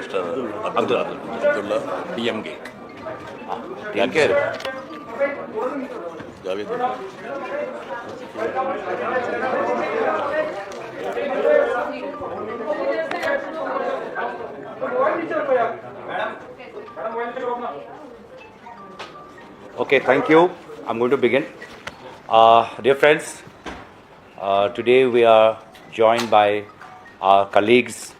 Mr. Abdullah, DMK. DMK. Javed. Okay, thank you. I'm going to begin. Dear friends, today we are joined by our colleagues,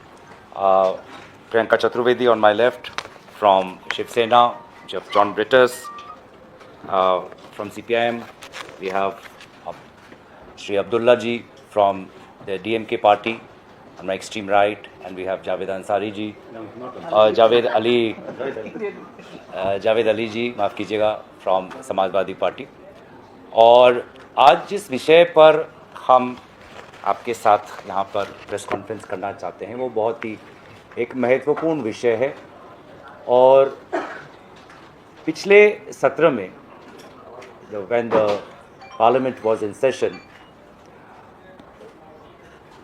Priyanka Chaturvedi on my left, from Shiv Sena, John Britters, from CPIM. We have Shri Abdullah ji from the DMK party on my extreme right, and we have Javed Ansari ji, Javed Ali जी माफ़ कीजिएगा from Samajwadi party. और आज जिस विषय पर हम आपके साथ यहाँ पर प्रेस कॉन्फ्रेंस करना चाहते हैं वो बहुत ही एक महत्वपूर्ण विषय है। और पिछले सत्र में when the parliament was in session,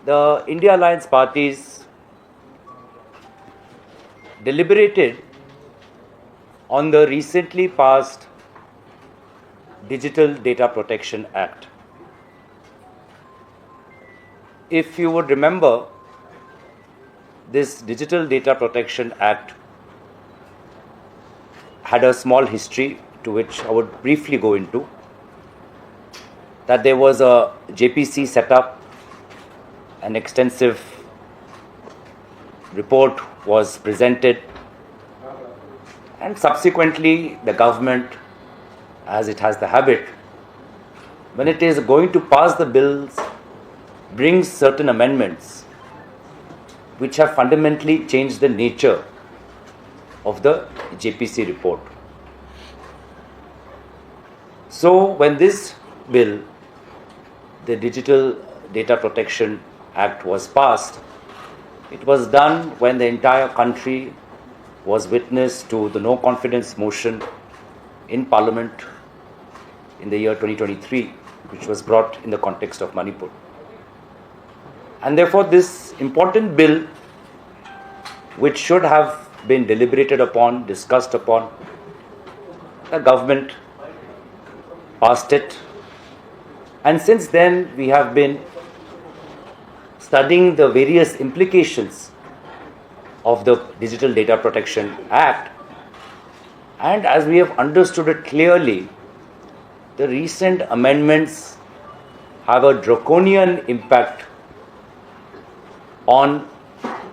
the India Alliance parties deliberated on the recently passed Digital Data Protection Act. If you would remember, this Digital Data Protection Act had a small history to which I would briefly go into. That there was a JPC set up, an extensive report was presented, and subsequently the government, as it has the habit, when it is going to pass the bills, brings certain amendments which have fundamentally changed the nature of the JPC report. So when this bill, the Digital Data Protection Act, was passed, it was done when the entire country was witness to the no confidence motion in Parliament in the year 2023, which was brought in the context of Manipur. And therefore this important bill, which should have been deliberated upon, discussed upon, the government passed it. And since then we have been studying the various implications of the Digital Data Protection Act, and as we have understood it clearly, the recent amendments have a draconian impact on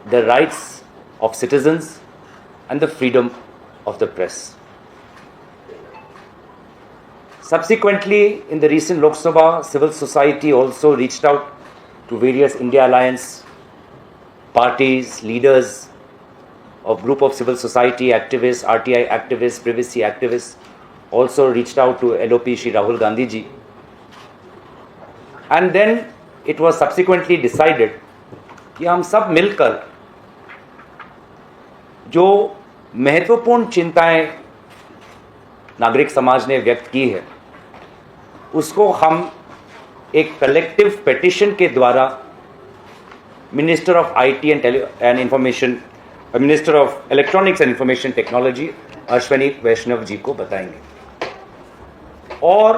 the rights of citizens and the freedom of the press. Subsequently, in the recent Lok Sabha, civil society also reached out to various India Alliance parties, leaders of group of civil society activists, RTI activists, privacy activists, also reached out to LOP Shri Rahul Gandhi ji. And then it was subsequently decided कि हम सब मिलकर जो महत्वपूर्ण चिंताएं नागरिक समाज ने व्यक्त की है उसको हम एक कलेक्टिव पेटिशन के द्वारा minister of IT and information, minister of electronics and information technology Ashwini Vaishnav ji को बताएंगे। और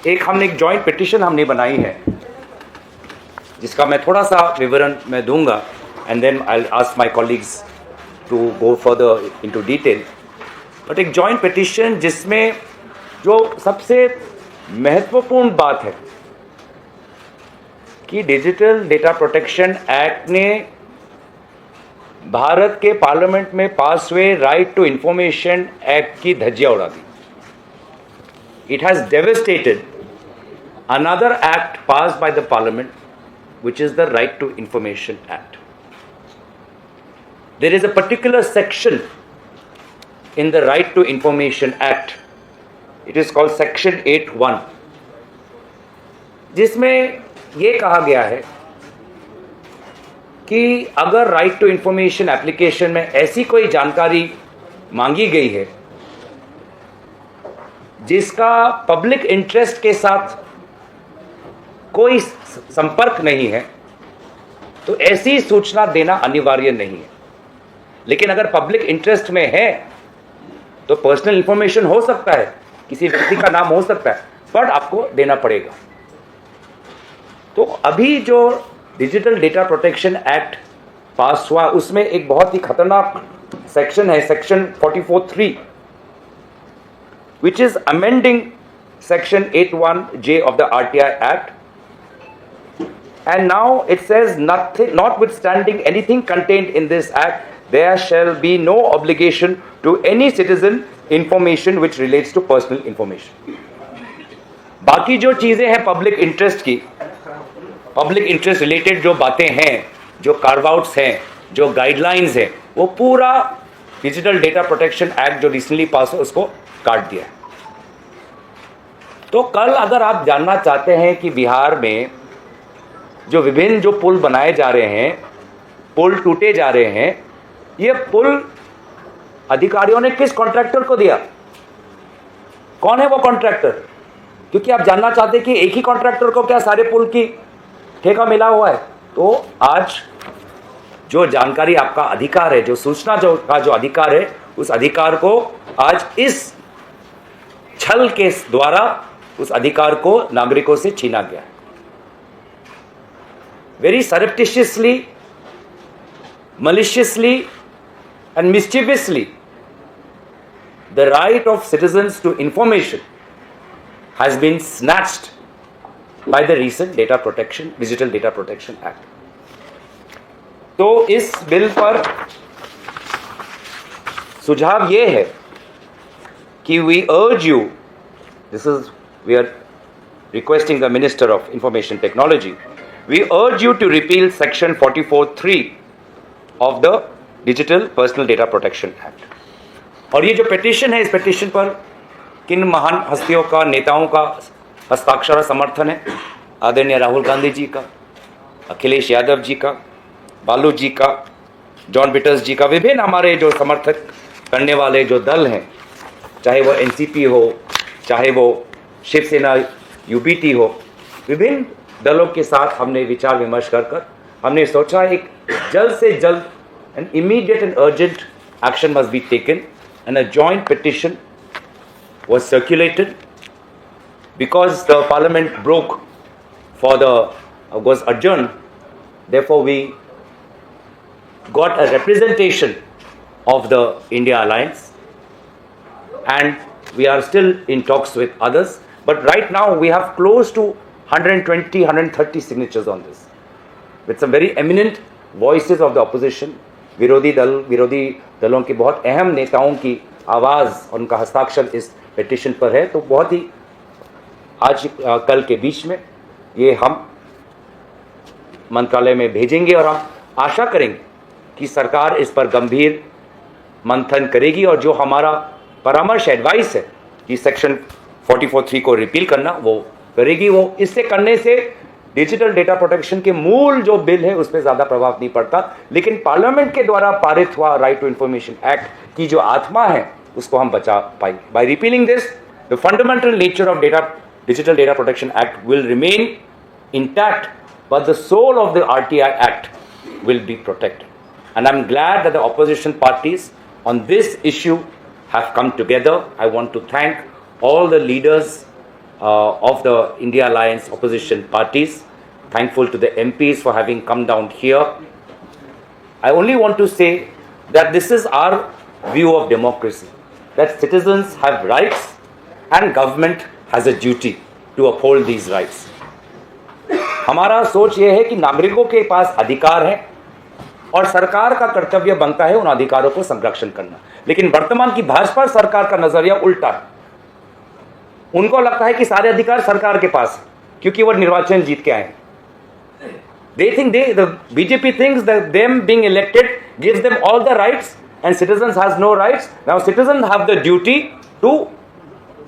एक हमने एक जॉइंट पिटिशन हमने बनाई है जिसका मैं थोड़ा सा विवरण मैं दूंगा, and then I will ask my colleagues to go further into detail. But एक जॉइंट पिटिशन जिसमें जो सबसे महत्वपूर्ण बात है कि डिजिटल डेटा प्रोटेक्शन एक्ट ने भारत के पार्लियामेंट में पास हुए राइट टू इंफॉर्मेशन एक्ट की धज्जियां उड़ा दी। It has devastated another act passed by the parliament which is the Right to Information Act. There is a particular section in the Right to Information Act. It is called Section 8(1), जिसमें ये कहा गया है कि अगर right to information application में ऐसी कोई जानकारी मांगी गई है जिसका पब्लिक इंटरेस्ट के साथ कोई संपर्क नहीं है तो ऐसी सूचना देना अनिवार्य नहीं है। लेकिन अगर पब्लिक इंटरेस्ट में है तो पर्सनल इंफॉर्मेशन हो सकता है, किसी व्यक्ति का नाम हो सकता है, बट आपको देना पड़ेगा। तो अभी जो डिजिटल डेटा प्रोटेक्शन एक्ट पास हुआ उसमें एक बहुत ही खतरनाक सेक्शन है, section 44(3), which is amending section 81J of the RTI Act, and now it says nothing, notwithstanding anything contained in this act, there shall be no obligation to any citizen information which relates to personal information. बाकी जो चीजें हैं public interest की, public interest related जो बातें हैं, जो curve outs हैं, जो गाइडलाइंस हैं, वो पूरा डिजिटल डेटा प्रोटेक्शन एक्ट जो रिसेंटली पास हो उसको काट दिया है। तो कल अगर आप जानना चाहते हैं कि बिहार में जो विभिन्न जो पुल बनाए जा रहे हैं, पुल टूटे जा रहे हैं, ये पुल अधिकारियों ने किस कॉन्ट्रैक्टर को दिया, कौन है वो कॉन्ट्रैक्टर? क्योंकि आप जानना चाहते हैं कि एक ही कॉन्ट्रैक्टर को क्या सारे पुल की ठेका मिला हुआ है। तो आज जो जानकारी आपका अधिकार है, जो सूचना का जो अधिकार है, उस अधिकार को आज इस छल के द्वारा उस अधिकार को नागरिकों से छीना गया है। Very surreptitiously, maliciously and mischievously, the right of citizens to information has been snatched by the recent Digital Data Protection Act. तो इस बिल पर सुझाव ये है कि we urge you, we are requesting the Minister of Information Technology, we urge you to repeal section 44(3) of the Digital Personal Data Protection Act. और ये जो पिटीशन है, इस पिटीशन पर किन महान हस्तियों का, नेताओं का हस्ताक्षर और समर्थन है? आदरणीय राहुल गांधी जी का, अखिलेश यादव जी का, बालू जी का, जॉन बिटर्स जी का, विभिन्न हमारे जो समर्थक करने वाले जो दल हैं, चाहे वो एनसीपी हो, चाहे वो शिवसेना यूबीटी हो, विभिन्न दलों के साथ हमने विचार विमर्श कर हमने सोचा एक जल्द से जल्द an immediate and urgent action must be taken, and a joint petition was circulated because the parliament was adjourned. Therefore, we got a representation of the India Alliance, and we are still in talks with others. But right now, we have close to 120, 130 signatures on this, with some very eminent voices of the opposition. विरोधी दलों के बहुत अहम नेताओं की आवाज़, उनका हस्ताक्षर इस पिटीशन पर है। तो बहुत ही आज कल के बीच में ये हम मंत्रालय में भेजेंगे और हम आशा करेंगे कि सरकार इस पर गंभीर मंथन करेगी और जो हमारा परामर्श एडवाइस है कि सेक्शन 44(3) को रिपील करना, वो करेगी। वो इससे करने से डिजिटल डेटा प्रोटेक्शन के मूल जो बिल है उस पर ज़्यादा प्रभाव नहीं पड़ता, लेकिन पार्लियामेंट के द्वारा पारित हुआ राइट टू इंफॉर्मेशन एक्ट की जो आत्मा है उसको हम बचा पाएंगे। By repealing this, the fundamental nature of digital data protection act will remain intact, but the soul of the RTI act will be protected. And I am glad that the opposition parties on this issue have come together. I want to thank all the leaders of the India Alliance opposition parties, thankful to the MPs for having come down here. I only want to say that this is our view of democracy, that citizens have rights and government has a duty to uphold these rights. हमारा सोच ये है कि नागरिकों के पास अधिकार है और सरकार का कर्तव्य बनता है उन अधिकारों को संरक्षण करना। लेकिन वर्तमान की भाजपा सरकार का नजरिया उल्टा है। उनको लगता है कि सारे अधिकार सरकार के पास क्योंकि वो निर्वाचन जीत के आए। They think the BJP thinks that them being elected gives them all the rights and citizens has no rights. Now citizens have the duty to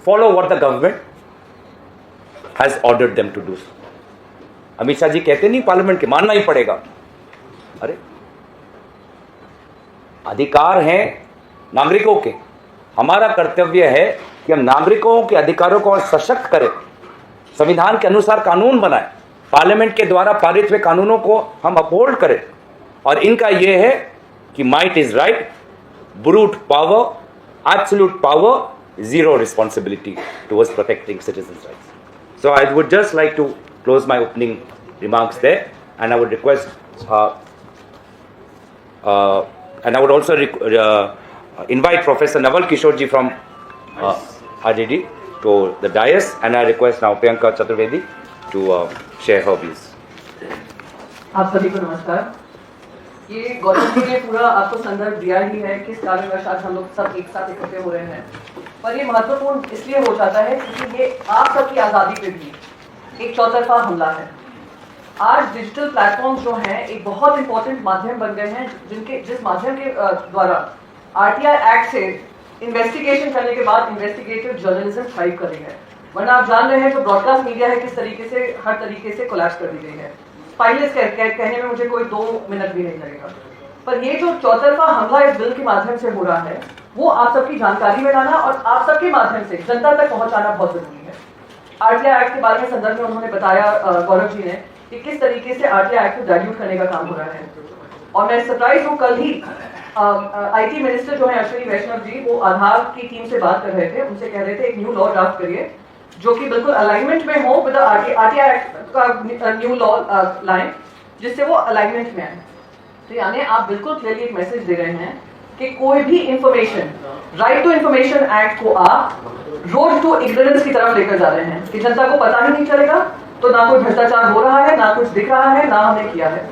follow what the government has ordered them to do. Amit Shah ji कहते नहीं parliament के, मानना ही पड़ेगा। अरे अधिकार हैं नागरिकों के, हमारा कर्तव्य है कि हम नागरिकों के अधिकारों को और सशक्त करें, संविधान के अनुसार कानून बनाएं, पार्लियामेंट के द्वारा पारित हुए कानूनों को हम अपहोल्ड करें। और इनका ये है कि might is right, brute power, absolute power, zero responsibility towards protecting citizens' rights. So I would just like to close my opening remarks there, and I would request, and I would also invite Professor Naval Kishore from RJD to the dais, and I request now Priyanka Chaturvedi to share her views. आप सभी को नमस्कार। ये गौरव जी ने पूरा आपको संदर्भ दिया ही है किस कारणवश आज हम लोग सब एक साथ इकट्ठे हो रहे हैं, पर ये महत्वपूर्ण इसलिए हो जाता है क्योंकि ये आप सबकी आज़ादी पे भी एक चौतरफा हमला है। आज डिजिटल प्लेटफॉर्म्स जो हैं एक बहुत इंपॉर्टेंट माध्यम बन गए हैं जिस माध्यम के द्वारा आरटीआई एक्ट से इन्वेस्टिगेशन करने के बाद इन्वेस्टिगेटिव जर्नलिज्म थ्राइव कर रही है। वरना आप जान रहे हैं जो ब्रॉडकास्ट मीडिया है किस तरीके से हर तरीके से कोलैप्स कर दी गई है। स्पाइनलेस कहने में मुझे कोई 2 मिनट भी नहीं लगेगा। पर ये जो चौतरफा हमला इस बिल के माध्यम से हो रहा है वो आप सबकी जानकारी में लाना और आप सबके माध्यम से जनता तक पहुंचाना बहुत जरूरी है। आरटीआई एक्ट के बारे में संदर्भ में उन्होंने बताया गौरव जी ने कि किस तरीके से आरटीआई एक्ट को डाइल्यूट करने का काम हो रहा है। और मैं सरप्राइज हूँ, कल ही IT मिनिस्टर जो है अश्विनी वैष्णव जी वो आधार की टीम से बात कर रहे थे, उनसे कह रहे थे एक न्यू लॉ ड्राफ्ट करिए जो कि बिल्कुल अलाइनमेंट में हो विद आरटीआई एक्ट का न्यू लॉ लाइन, जिससे वो अलाइनमेंट में आए। तो यानी आप बिल्कुल क्लियरली एक मैसेज दे रहे हैं कि कोई भी information, right to information act को आप रोड टू इग्नोरेंस की तरफ लेकर जा रहे हैं कि जनता को पता ही नहीं चलेगा, तो ना कोई भ्रष्टाचार हो रहा है, ना कुछ दिख रहा है, ना हमने किया है।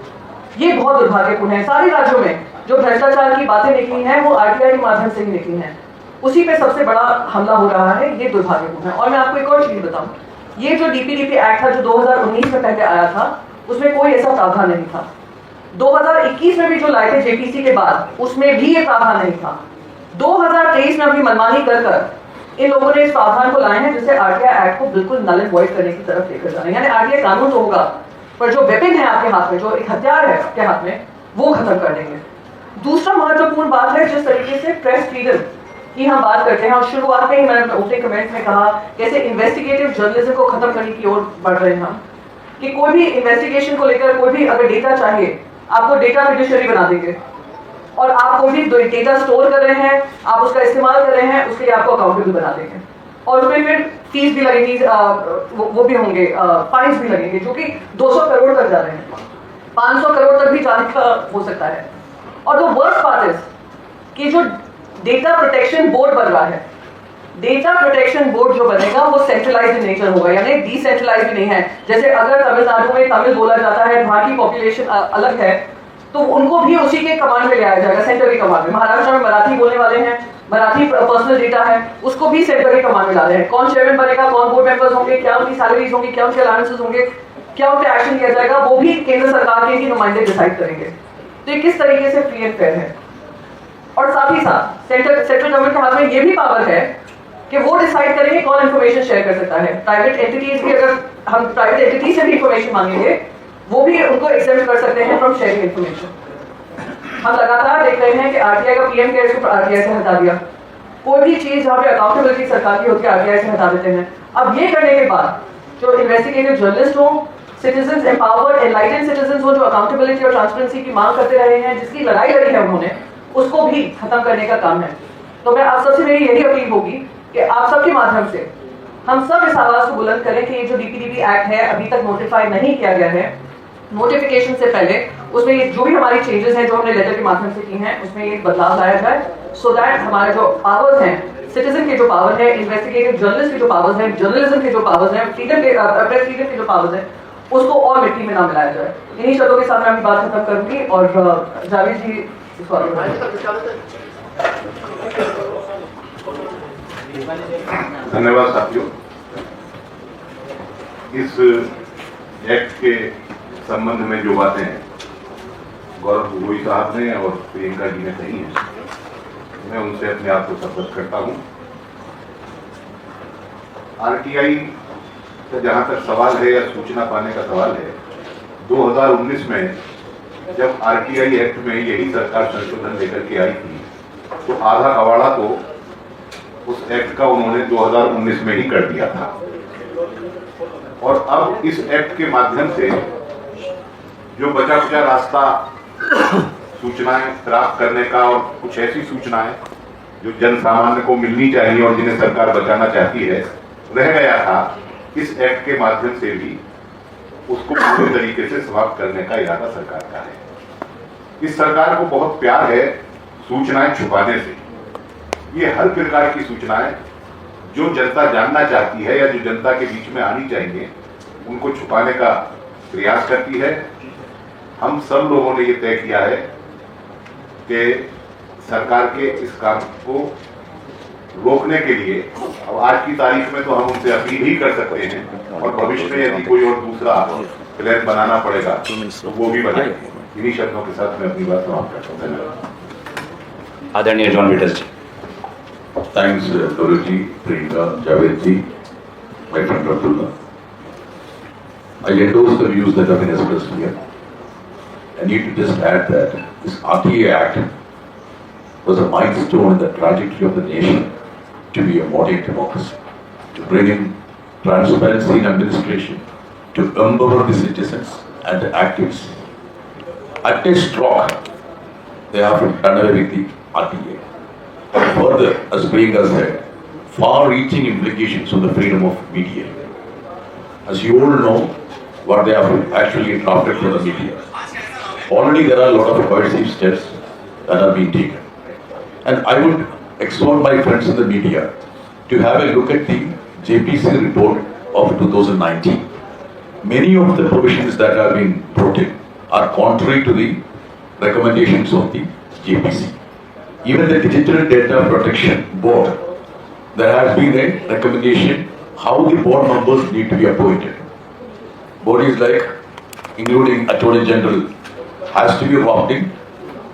ये बहुत दुर्भाग्यपूर्ण है। सारे राज्यों में जो भ्रष्टाचार की बातें निकली हैं वो आरटीआई के माध्यम से ही निकली हैं, उसी पे सबसे बड़ा हमला हो रहा है। ये दुर्भाग्यपूर्ण है। और मैं आपको एक और चीज बताऊं, ये जो डीपीडीपी एक्ट था जो 2019 में पहले आया था उसमें कोई ऐसा प्रावधान नहीं था। 2021 में भी जो लाए थे जेपीसी के बाद उसमें भी ये प्रावधान नहीं था। 2023 में अभी मनमानी कर इन लोगों ने इस प्रावधान को लाए हैं जिससे आरटीआई एक्ट को बिल्कुल नल एंड वॉइड करने की तरफ लेकर जाना है। यानी आरटीआई कानून तो होगा पर जो वेपन है आपके हाथ में, जो एक हथियार है आपके हाथ में, वो खत्म कर देंगे। दूसरा महत्वपूर्ण बात है जिस तरीके से प्रेस फ्रीडम की हम बात करते हैं और शुरुआत में ही मैंने ओपनिंग कमेंट में कहा कैसे इन्वेस्टिगेटिव जर्नलिज्म को खत्म करने की ओर बढ़ रहे हैं हम, कि कोई भी इन्वेस्टिगेशन को लेकर कोई भी अगर डेटा चाहिए आपको डेटा फिडुशियरी बना देंगे और आप कोई भी डेटा स्टोर कर रहे हैं, आप उसका इस्तेमाल कर रहे हैं, उसके लिए आपको अकाउंटेबल बना देंगे और उसमें फिर फीस भी लगेगी, वो भी होंगे, फाइन्स भी लगेंगे जो कि 200 करोड़ तक जा रहे हैं, 500 करोड़ तक भी जाने का हो सकता है। और द वर्स्ट पार्ट इज कि जो डेटा प्रोटेक्शन बोर्ड बन रहा है, डेटा प्रोटेक्शन बोर्ड जो बनेगा वो सेंट्रलाइज्ड इन नेचर होगा, यानी डिसेंट्रलाइज्ड नहीं है। जैसे अगर तमिलनाडु में तमिल बोला जाता है, वहां की पॉपुलेशन अलग है, तो उनको भी उसी के कमांड में ले आया जाएगा, सेंटर के कमांड में। महाराष्ट्र में मराठी बोलने वाले हैं, मराठी पर्सनल डेटा है, उसको भी सेंटर के कमांड में ला रहे हैं। कौन चेयरमैन बनेगा, कौन बोर्ड मेंबर्स होंगे, क्या उनकी सैलरीज होंगी, क्या उनके अलाउंसेस होंगे, क्या उन पे एक्शन लिया जाएगा, वो भी केंद्र सरकार के ही नुमाइंदे डिसाइड करेंगे। तो ये किस तरीके से फ्री एंड फेयर है। और साथ ही साथ सेंट्रल गवर्नमेंट के हाथ में ये भी पावर है कि वो डिसाइड करेंगे कौन इंफॉर्मेशन शेयर कर सकता है। प्राइवेट एंटिटीज भी, अगर हम प्राइवेट एंटिटी से भी इंफॉर्मेशन मांगेंगे वो भी उनको एक्सेप्ट कर सकते हैं फ्रॉम शेयरिंग इंफॉर्मेशन। हम लगातार देख रहे हैं कि आरटीआई का पीएम केयर्स को आरटीआई से हटा दिया, कोई भी चीज जहाँ पे अकाउंटेबिलिटी सरकार की होती है आरटीआई से हटा देते हैं। अब ये करने के बाद जो इन्वेस्टिगेटिव जर्नलिस्ट हो, सिटीजंस एम्पावर्ड एनलाइटेंड सिटीजंस हो जो अकाउंटेबिलिटी और ट्रांसपेरेंसी की मांग करते रहे हैं, जिसकी लड़ाई लड़ी है उन्होंने, उसको भी खत्म करने का काम है। तो मैं आप सबसे मेरी यही अपील होगी कि आप सबके माध्यम से हम सब इस आवाज को बुलंद करें कि ये जो डीपीडीपी एक्ट है अभी तक नोटिफाई नहीं किया गया है, नोटिफिकेशन से पहले उसमें ये जो भी हमारी चेंजेस हैं जो हमने लेटर के माध्यम से की हैं उसमें ये बदलाव लाया जाए, सो दैट हमारे जो पावर्स हैं, सिटीजन के जो पावर है, इन्वेस्टिगेटिव जर्नलिस्ट के जो पावर्स हैं, जर्नलिज्म के जो पावर्स हैं, फ्रीडम के प्रेस फ्रीडम के जो पावर्स हैं, उसको और मिट्टी में ना मिलाया जाए। इन्हीं शब्दों के साथ मैं अपनी बात खत्म करूंगी और जावेद जी धन्यवाद साथियों। इस एक्ट के संबंध में जो बातें गौरव गोगोई साहब ने और प्रियंका जी ने कही हैं, मैं उनसे अपने आप को संबद्ध करता हूं। आरटीआई का जहां तक सवाल है या सूचना पाने का सवाल है, 2019 में जब आरटीआई एक्ट में यही सरकार संशोधन लेकर के आई थी तो आधा कवाड़ा तो उस एक्ट का उन्होंने 2019 में ही कर दिया था। और अब इस एक्ट के माध्यम से जो बचा कुचा रास्ता सूचनाएं प्राप्त करने का और कुछ ऐसी सूचनाएं जो जन सामान्य को मिलनी चाहिए और जिन्हें सरकार बचाना चाहती है रह गया था, इस एक्ट के माध्यम से भी उसको पूरी तरीके से समाप्त करने का इरादा सरकार का है। इस सरकार को बहुत प्यार है सूचनाएं छुपाने से। ये हर प्रकार की सूचनाएं जो जनता जानना चाहती है या जो जनता के बीच में आनी चाहिए उनको छुपाने का प्रयास करती है। हम सब लोगों ने ये तय किया है कि सरकार के इस काम को रोकने के लिए अब आज की तारीख में तो हम उनसे अपील ही कर सकते हैं और भविष्य में यदि कोई और दूसरा प्लान बनाना पड़ेगा तो वो भी बनाएंगे। इन्हीं शब्दों के साथ मैं अपनी बात समाप्त करता हूँ। धन्यवाद। आदरणीय John tweeters ji. Thanks, Guruji, Priyanka, Javed ji, my friend Abdullah. I endorse the views that have been expressed here. I need to just add that this RTA Act was a milestone in the trajectory of the nation to be a modern democracy, to bring in transparency in administration, to empower the citizens and the activists. At a stroke, they have done away with the RTA. Further, as Priyanka said, far-reaching implications on the freedom of media. As you all know, what they have actually drafted for the media. Already there are a lot of coercive steps that are being taken. And I would exhort my friends in the media to have a look at the JPC report of 2019. Many of the provisions that have been brought in are contrary to the recommendations of the JPC. Even the Digital Data Protection Board, there has been a recommendation how the board members need to be appointed. Bodies like, including Attorney General, has to be roped in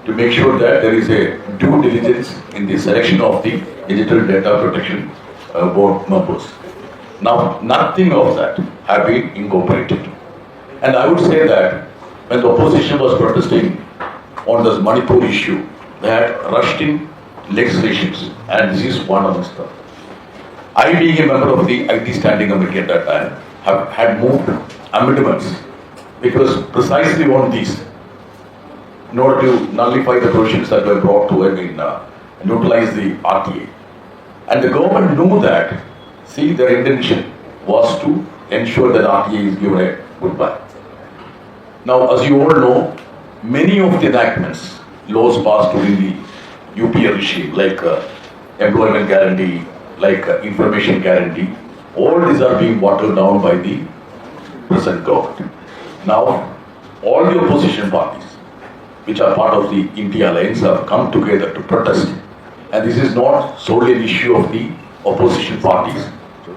to make sure that there is a due diligence in the selection of the Digital Data Protection Board members. Now, nothing of that have been incorporated. And I would say that when the opposition was protesting on this Manipur issue, they had rushed in legislations, and this is one amongst them. I, being a member of the IT Standing Committee at that time, had moved amendments because precisely on these, in order to nullify the provisions that were brought to neutralize the RTA. And the government knew that, see, their intention was to ensure that RTA is given a goodbye. Now, as you all know, many of the enactments, laws passed during the UPA regime, like employment guarantee, like information guarantee, all these are being watered down by the present government. Now, all the opposition parties, which are part of the India Alliance, have come together to protest. And this is not solely an issue of the opposition parties.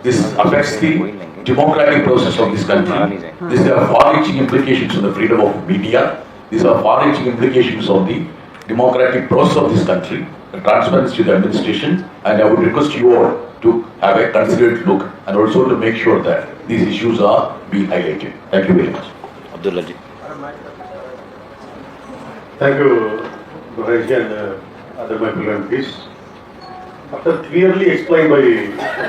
This affects the democratic process of this country. These are far-reaching implications on the freedom of media. These are far-reaching implications on the democratic process of this country, the transparency of the administration, and I would request you all to have a considerate look and also to make sure that these issues are being highlighted. Thank you very much. Abdullah ji. Thank you, Guruji and other my please. After clearly explained by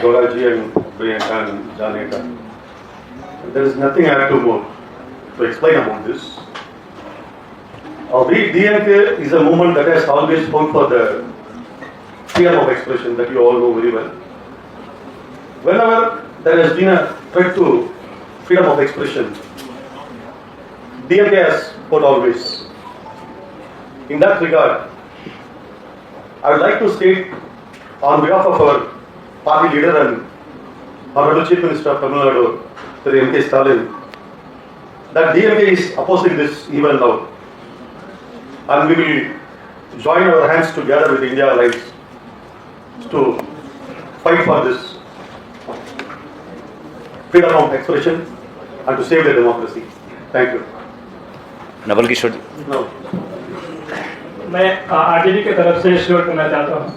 Guruji and Priyanka and Janeta, there is nothing I have to more to explain about this. We DMK is a movement that has always fought for the freedom of expression that you all know very well. Whenever there has been a threat to freedom of expression, DMK has fought always. In that regard, I would like to state on behalf of our party leader and Honorable Chief Minister of Tamil Nadu, Sri M.K. Stalin, that DMK is opposing this even now. And we will join our hands together with India Alliance to fight for this freedom of expression and to save the democracy. Thank you. Naval Kishore ji. मैं RJD की तरफ से sure करना चाहता हूँ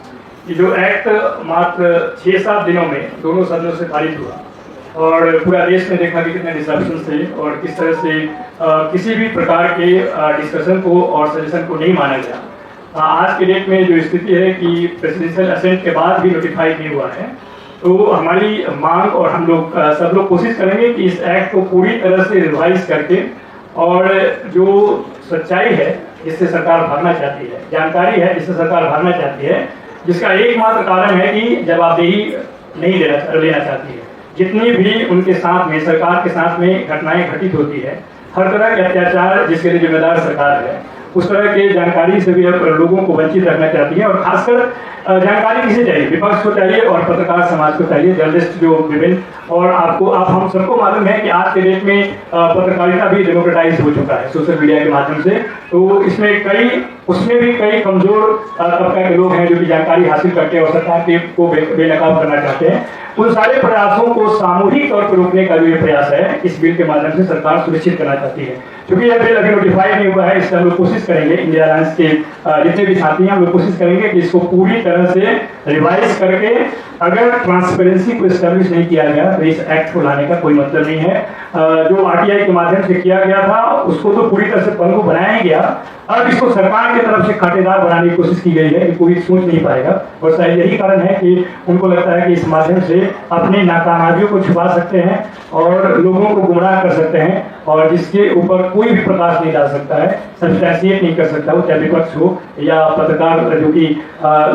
कि जो act मात्र 6-7 दिनों में दोनों सदनों से पारित हुआ और पूरा देश में देखा कि कितने डिस्ट्रप्शन थे और किस तरह से किसी भी प्रकार के डिस्कशन को और सजेशन को नहीं माना गया। आज के डेट में जो स्थिति है कि प्रेसिडेंशियल असेंट के बाद भी नोटिफाइड नहीं हुआ है, तो हमारी मांग और हम लोग सब लोग कोशिश करेंगे कि इस एक्ट को पूरी तरह से रिवाइज करके और जो सच्चाई है जिससे सरकार भागना चाहती है, जानकारी है जिससे सरकार भागना चाहती है, जिसका एकमात्र कारण है कि जवाबदेही नहीं लेना चाहती है। जितनी भी उनके साथ में, सरकार के साथ में घटनाएं घटित होती है, हर तरह के अत्याचार जिसके लिए जिम्मेदार सरकार है, उस तरह के जानकारी से भी लोगों को वंचित रखना चाहती है। और खासकर जानकारी किसे चाहिए? विपक्ष को चाहिए और पत्रकार समाज को चाहिए, जर्नलिस्ट जो विभिन्न, और हम सबको मालूम है कि आज के डेट में पत्रकारिता भी डेमोक्रेटाइज हो चुका है सोशल मीडिया के माध्यम से। तो उसमें भी कई कमजोर तबका के लोग हैं जो कि जानकारी हासिल करके और सरकार को बेनकाब करना चाहते हैं। उन सारे प्रयासों को सामूहिक तौर पर रोकने का जो ये प्रयास है, इस बिल के माध्यम से सरकार सुनिश्चित करना चाहती है। क्योंकि यह बिल अभी नोटिफाई नहीं हुआ है, इससे हम लोग कोशिश करेंगे, इंडिया अलायंस के जितने भी साथी हैं, हम लोग कोशिश करेंगे कि इसको पूरी तरह से रिवाइज करके, अगर ट्रांसपेरेंसी को एस्टेब्लिश नहीं किया गया तो इस एक्ट को लाने का कोई मतलब नहीं है। जो आरटीआई के माध्यम से किया गया था उसको तो पूरी तरह से पंगु बनाया ही गया, अब इसको सरकार की तरफ से खातेदार बनाने की कोशिश की गई है कि कोई सोच नहीं पाएगा। और शायद यही कारण है कि उनको लगता है कि इस माध्यम से अपनी नाकामयाबियों को छुपा सकते हैं और लोगों को गुमराह कर सकते हैं, और जिसके ऊपर कोई भी प्रकाश नहीं डाल सकता है, सब्सटैंशिएट नहीं कर सकता, वो चाहे विपक्ष हो या पत्रकार, जो कि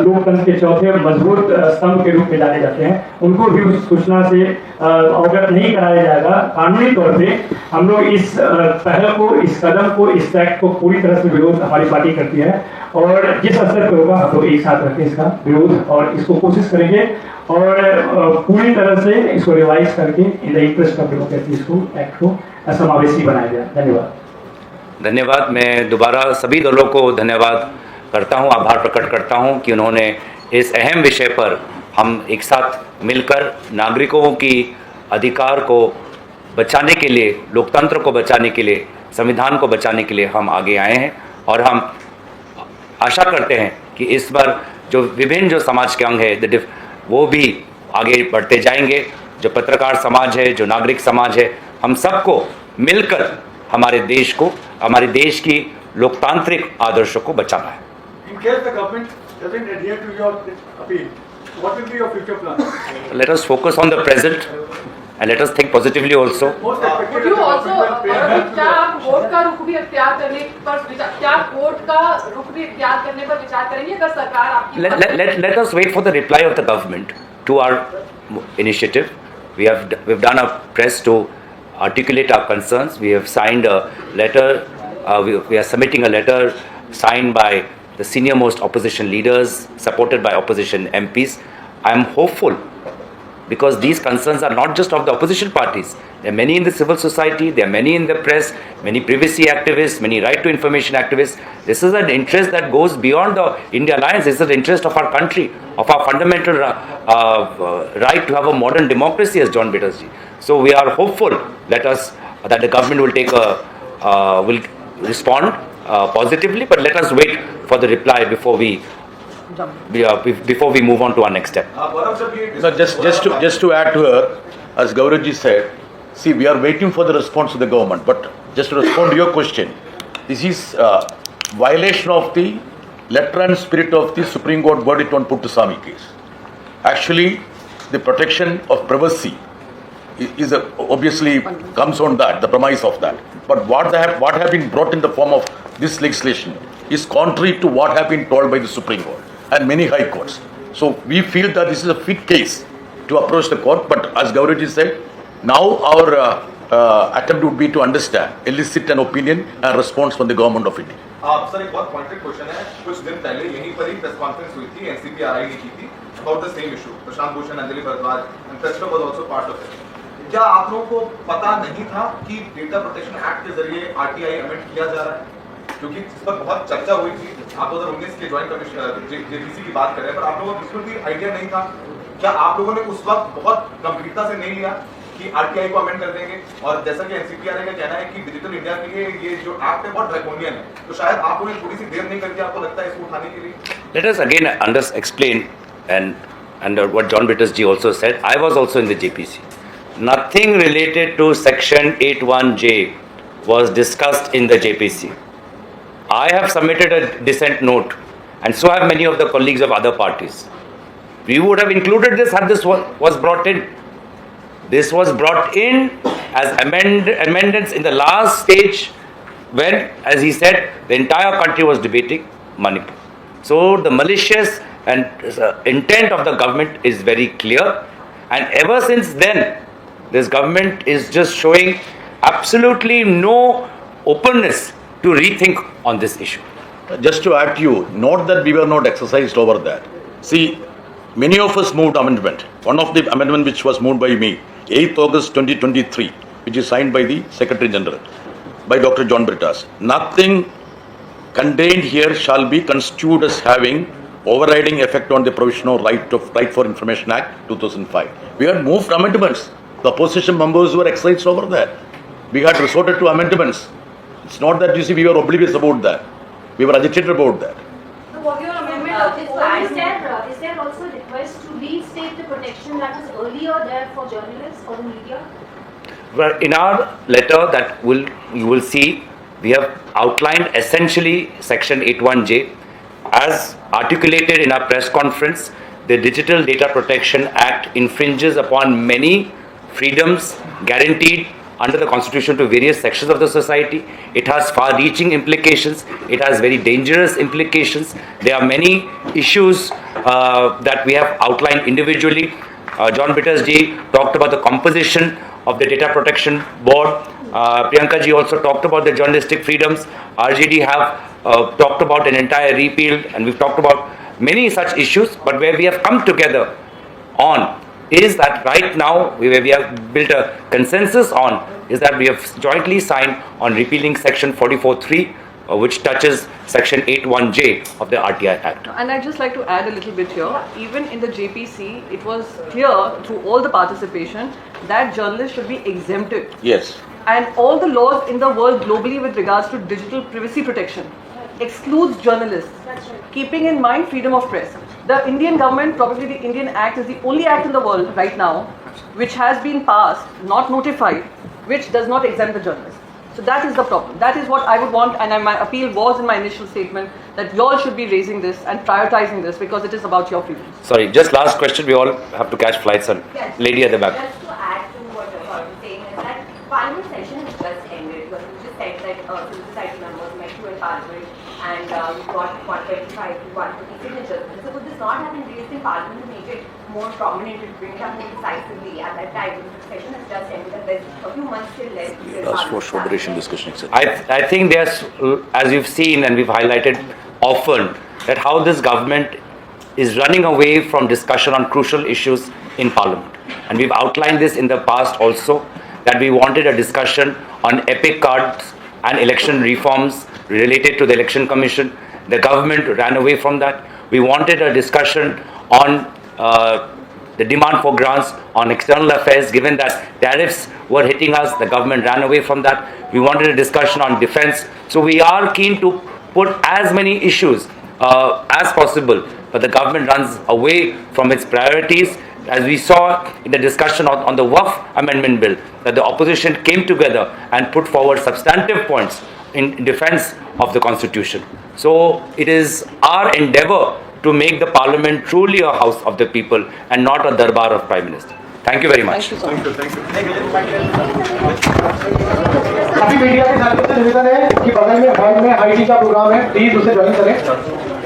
लोकतंत्र के चौथे मजबूत स्तंभ के रूप में जाने जाते हैं, उनको भी उस सूचना से अवगत नहीं कराया जाएगा। कानूनी तौर पे हम लोग इस पहल को, इस कदम को, इस एक्ट को पूरी तरह से विरोध हमारी पार्टी करती है, और जिस स्तर पर होगा हम लोग एक साथ रखें इसका विरोध, और इसको कोशिश करेंगे और पूरी तरह से इसको रिवाइज करके in the interest of democracy इसको एक्ट को समावेशी बनाया जाए। धन्यवाद। धन्यवाद। मैं दोबारा सभी दलों को धन्यवाद करता हूं, आभार प्रकट करता हूं कि उन्होंने इस अहम विषय पर हम एक साथ मिलकर नागरिकों की अधिकार को बचाने के लिए, लोकतंत्र को बचाने के लिए, संविधान को बचाने के लिए हम आगे आए हैं। और हम आशा करते हैं कि इस बार जो विभिन्न जो समाज के अंग है वो भी आगे बढ़ते जाएंगे। जो पत्रकार समाज है, जो नागरिक समाज है, हम सबको मिलकर हमारे देश को, हमारे देश की लोकतांत्रिक आदर्शों को बचाना है। In case the government doesn't adhere to your appeal, what will be your future plan? Let us focus on the present and let us think positively also. Most expected Would you that the also, government will pay क्या आप vote का रुख भी इख्तियार करने पर विचार, क्या वोट का रुख भी इख्तियार करने पर विचार करेंगे अगर सरकार आपकी Let us wait for the reply of the government to our initiative. We've done a press to articulate our concerns. We have signed a letter. We are submitting a letter signed by the senior most opposition leaders, supported by opposition MPs. I am hopeful, because these concerns are not just of the opposition parties. There are many in the civil society, there are many in the press, many privacy activists, many right to information activists. This is an interest that goes beyond the India Alliance. This is the interest of our country, of our fundamental right to have a modern democracy, as John Batterjee. So we are hopeful that the government will respond positively, but let us wait for the reply before we move on to our next step. No, just to add to her, as Gaurav said, see, we are waiting for the response of the government. But just to respond to your question, this is violation of the letter and spirit of the Supreme Court verdict on Puttaswamy case. Actually, the protection of privacy is obviously comes on that, the premise of that. But what have been brought in the form of this legislation is contrary to what have been told by the Supreme Court and many high courts. So we feel that this is a fit case to approach the court. But as Gaurav said, now our attempt would be to understand, elicit an opinion and response from the government of India. Sir एक बहुत pointed question है। कुछ दिन पहले यहीं पर ही press conference हुई थी, एनसीपीआरआई ने की थी about the same issue. Prashant Bhushan, Anjali Bhardwaj and प्रेस्टो was also part of it. क्या आप लोगों को पता नहीं था कि डेटा प्रोटेक्शन एक्ट के जरिए आरटीआई अमेंड किया जा रहा है? क्योंकि इस पर बहुत चर्चा हुई थी। आप 2019 के ज्वाइंट कमीशन जेपीसी की बात कर रहे हैं, पर आप लोगों को बिल्कुल भी आइडिया नहीं था। क्या आप लोगों ने उस वक्त बहुत गंभीरता से नहीं लिया कि आरटीआई को अमेंड कर देंगे? और जैसा कि एनसीपीआरआई का कहना है कि डिजिटल इंडिया के लिए ये जो एक्ट है बहुत ड्रैकोनियन है, तो शायद आप लोगों ने थोड़ी सी देर नहीं करके आपको लगता है इसको उठाने के लिए? Let us again explain and what John Batterjee also said. I was also in the JPC. Nothing related to Section 81J was discussed in the JPC. I have submitted a dissent note, and so have many of the colleagues of other parties. We would have included this had this was brought in. This was brought in as amendments in the last stage when, as he said, the entire country was debating Manipur. So the malicious and intent of the government is very clear, and ever since then, this government is just showing absolutely no openness to rethink on this issue. Just to add to you, not that we were not exercised over that. See, many of us moved amendment. One of the amendment which was moved by me, 8th August 2023, which is signed by the Secretary General, by Dr. John Brittas. Nothing contained here shall be construed as having overriding effect on the provisional right for Information Act 2005. We had moved amendments. The opposition members were exercised over that. We had resorted to amendments. It's not that, you see, we were oblivious about that. We were agitated about that. So what your amendment is there also a request to reinstate the protection that was earlier there for journalists or the media? Well, in our letter that you will see, we have outlined essentially Section 81J. As articulated in our press conference, the Digital Data Protection Act infringes upon many freedoms guaranteed under the Constitution to various sections of the society. It has far-reaching implications. It has very dangerous implications. There are many issues that we have outlined individually. John Brittas ji talked about the composition of the Data Protection Board. Priyanka ji also talked about the journalistic freedoms. RJD have talked about an entire repeal, and we've talked about many such issues. But where we have come together on is that right now, where we have built a consensus on, is that we have jointly signed on repealing Section 44(3), which touches Section 81J of the RTI Act. And I'd just like to add a little bit here. Even in the JPC, it was clear through all the participation that journalists should be exempted. Yes. And all the laws in the world globally with regards to digital privacy protection excludes journalists, keeping in mind freedom of press. The Indian government, probably the Indian Act, is the only act in the world right now which has been passed, not notified, which does not exempt the journalists. So that is the problem. That is what I would want, and my appeal was in my initial statement that you all should be raising this and prioritizing this because it is about your freedoms. Sorry, just last question. We all have to catch flights, and Yes. lady at the back. Just to add to what you're saying is that Parliament session has just ended. You just said that civil society members met you in Parliament and you got 125 to 150 signatures. So would this not have been raised in Parliament to make it more prominent and bring it up more decisively at that time? The session has just ended and there's a few months still left. Ask for short duration discussion, etc. I think there's, as you've seen and we've highlighted often, that how this government is running away from discussion on crucial issues in Parliament. And we've outlined this in the past also, that we wanted a discussion on epic cards and election reforms related to the Election Commission. The government ran away from that. We wanted a discussion on the demand for grants on external affairs, given that tariffs were hitting us, the government ran away from that. We wanted a discussion on defense. So we are keen to put as many issues as possible, but the government runs away from its priorities. As we saw in the discussion on the Waqf Amendment Bill, that the opposition came together and put forward substantive points in defense of the Constitution. So it is our endeavor to make the Parliament truly a house of the people and not a darbar of Prime Minister. Thank you very much. Thank you so much. अभी media के साथ निवेदन है कि बगल में hall में IT का प्रोग्राम है, प्लीज उसे ज्वाइन करें।